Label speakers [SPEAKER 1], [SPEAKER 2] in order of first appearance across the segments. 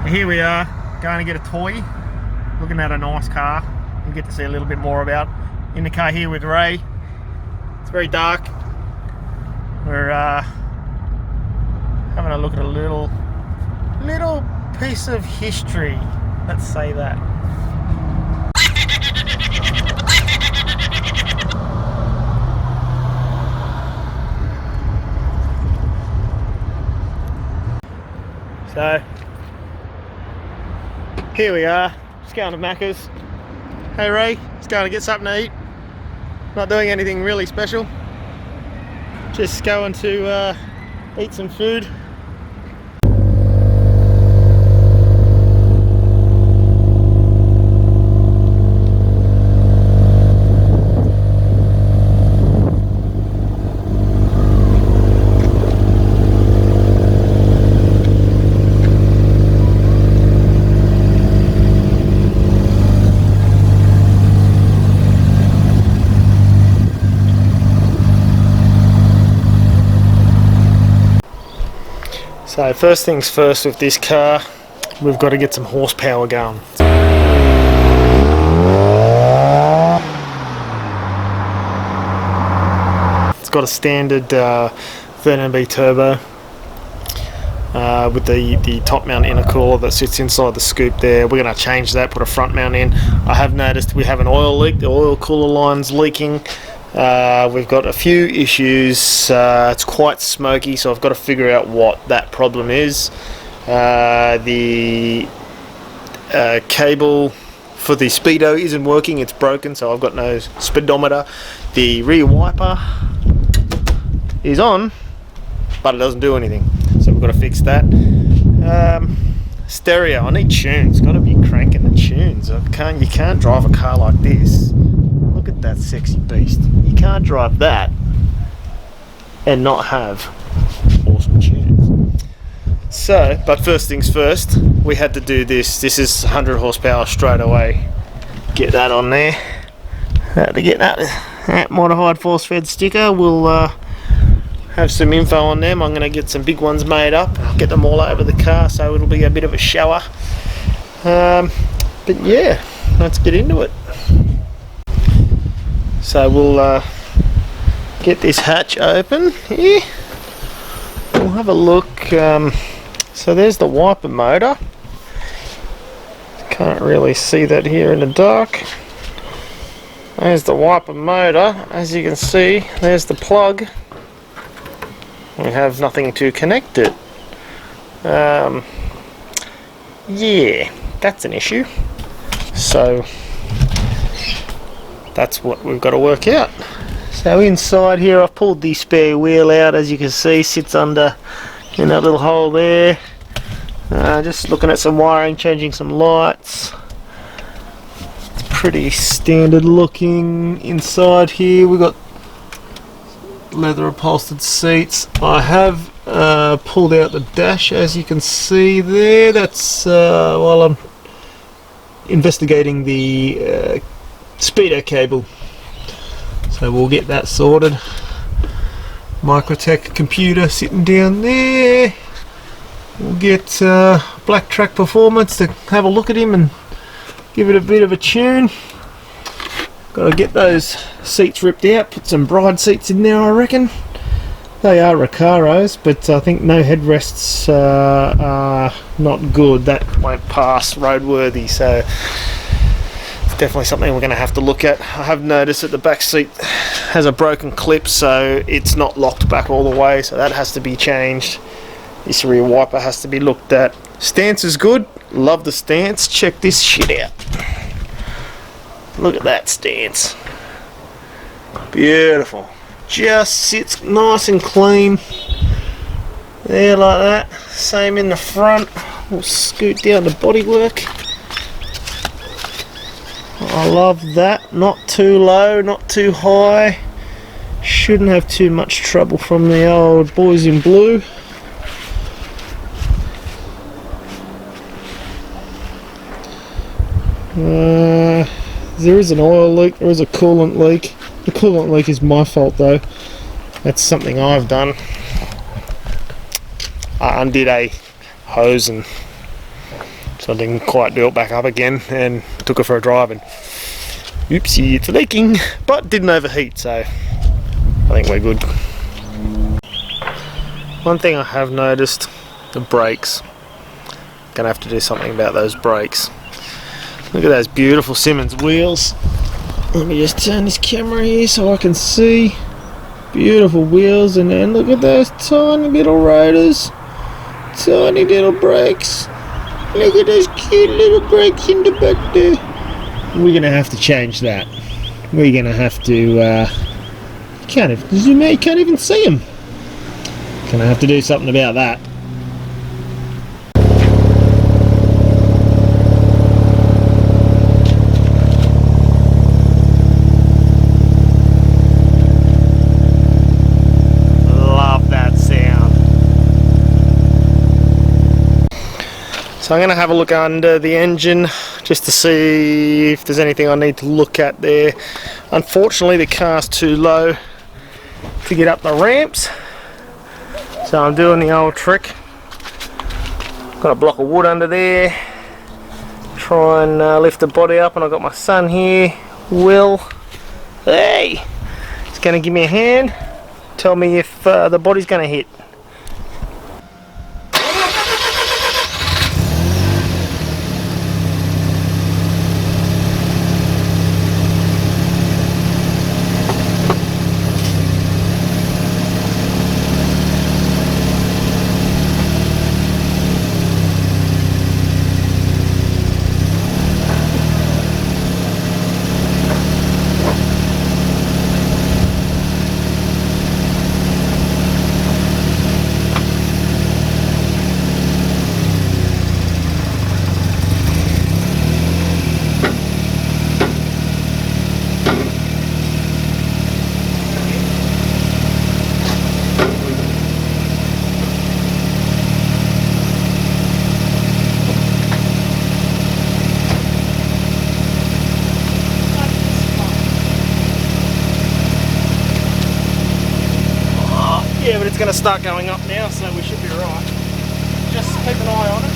[SPEAKER 1] Here we are, going to get a toy, looking at a nice car. You'll get to see a little bit more about. In the car here with Ray. It's very dark. We're having a look at a little piece of history. Let's say that. So here we are, just going to Macca's. Hey Ray, just going to get something to eat. Not doing anything really special. Just going to eat some food. So first things first with this car, we've got to get some horsepower going. It's got a standard 13B turbo with the top mount intercooler that sits inside the scoop there. We're going to change that, put a front mount in. I have noticed we have an oil leak, the oil cooler line's leaking. We've got a few issues. It's quite smoky, so I've got to figure out what that problem is. The cable for the speedo isn't working, it's broken, so I've got no speedometer. The rear wiper is on, but it doesn't do anything, so we've got to fix that. Stereo, I need tunes, got to be cranking the tunes. You can't drive a car like this. Look at that sexy beast. You can't drive that and not have awesome tunes. So, but first things first, we had to do this. This is 100 horsepower straight away. Get that on there. Had to get that modified force fed sticker. We'll have some info on them. I'm going to get some big ones made up. Get them all over the car, so it'll be a bit of a shower. But yeah, let's get into it. So we'll get this hatch open here. We'll have a look. So there's the wiper motor. Can't really see that here in the dark. There's the wiper motor. As you can see, there's the plug. We have nothing to connect it. Yeah, that's an issue. So that's what we've got to work out. So inside here, I've pulled the spare wheel out. As you can see, sits under in that little hole there. Just looking at some wiring, changing some lights. It's pretty standard looking. Inside here, we've got leather upholstered seats. I have pulled out the dash, as you can see there. That's while I'm investigating the speedo cable, so we'll get that sorted. Microtech computer sitting down there. We'll get Black Track Performance to have a look at him and give it a bit of a tune. Got to get those seats ripped out, put some bride seats in there, I reckon. They are Recaros, but I think no headrests are not good. That won't pass roadworthy, so definitely something we're going to have to look at. I have noticed that the back seat has a broken clip, so it's not locked back all the way, so that has to be changed. This rear wiper has to be looked at. Stance is good, love the stance. Check this shit out. Look at that stance. Beautiful. Just sits nice and clean there like that. Same in the front. We'll scoot down the bodywork. I love that. Not too low, not too high. Shouldn't have too much trouble from the old boys in blue. There is an oil leak, there is a coolant leak. The coolant leak is my fault though. That's something I've done. I undid a hose and so I didn't quite do it back up again and took it for a drive and oopsie, it's leaking, but didn't overheat, so I think we're good. One thing I have noticed, the brakes. Gonna have to do something about those brakes. Look at those beautiful Simmons wheels. Let me just turn this camera here so I can see. Beautiful wheels, and then look at those tiny little rotors. Tiny little brakes. Look at those cute little brakes in the back there. We're gonna have to change that. We're gonna have to can't even zoom out, you can't even see them. Gonna have to do something about that. So I'm going to have a look under the engine just to see if there's anything I need to look at there. Unfortunately the car's too low to get up the ramps, so I'm doing the old trick. Got a block of wood under there, try and lift the body up, and I've got my son here, Will. Hey! He's going to give me a hand, tell me if the body's going to hit. Yeah, but it's going to start going up now, so we should be right. Just keep an eye on it.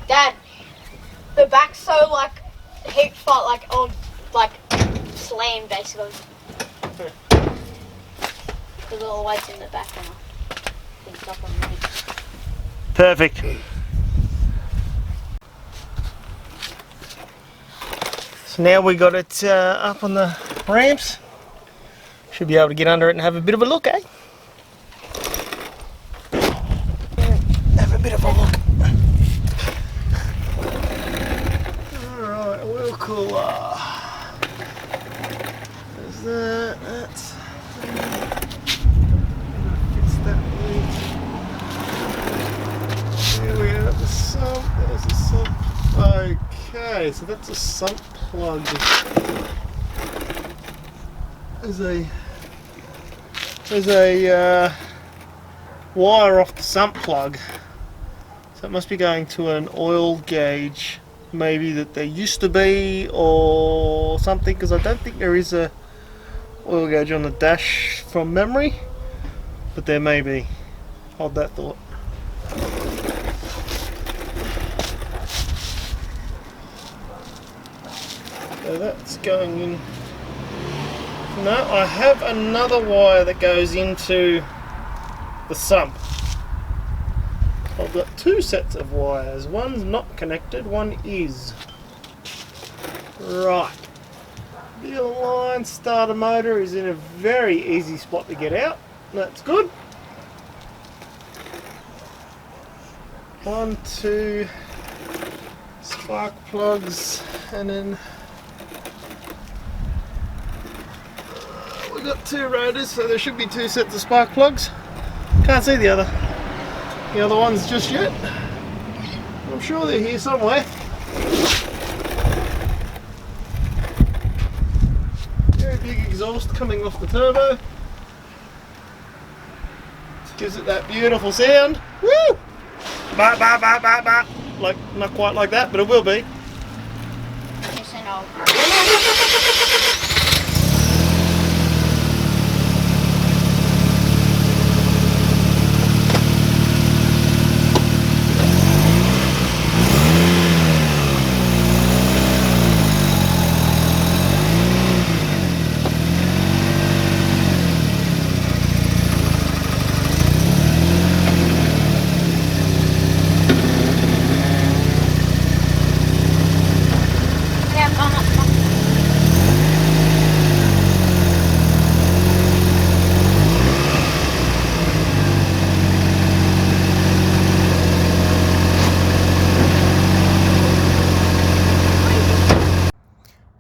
[SPEAKER 2] Dad, the back's so like heat fought, like old, like slam basically. There's all the weights in the back now. It's up on me.
[SPEAKER 1] Perfect. So now we got it up on the ramps. Should be able to get under it and have a bit of a look, eh? Have a bit of a look. Alright, oil cooler. There's that, that's... Fits that lead. There we are, the sump, there's the sump. Okay, so that's a sump plug. There's a wire off the sump plug. So it must be going to an oil gauge, maybe that there used to be or something, because I don't think there is a oil gauge on the dash from memory, but there may be. Hold that thought. So that's going in. No, I have another wire that goes into the sump. I've got two sets of wires. One's not connected, one is. Right. The line starter motor is in a very easy spot to get out. That's good. 1, 2 spark plugs, and then we've got 2 rotors, so there should be 2 sets of spark plugs. Can't see the other ones just yet. sure they're here somewhere. Very big exhaust coming off the turbo. Gives it that beautiful sound. Woo! Bah, bah, bah, bah, bah. Like, not quite like that, but it will be.
[SPEAKER 2] Yes, I know. Yeah, I'm gonna.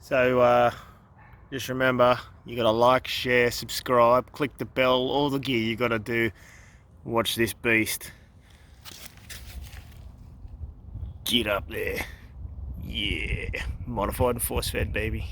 [SPEAKER 1] So just remember, you gotta like, share, subscribe, click the bell, all the gear you gotta do. Watch this beast. Get up there. Yeah, modified and force fed, baby.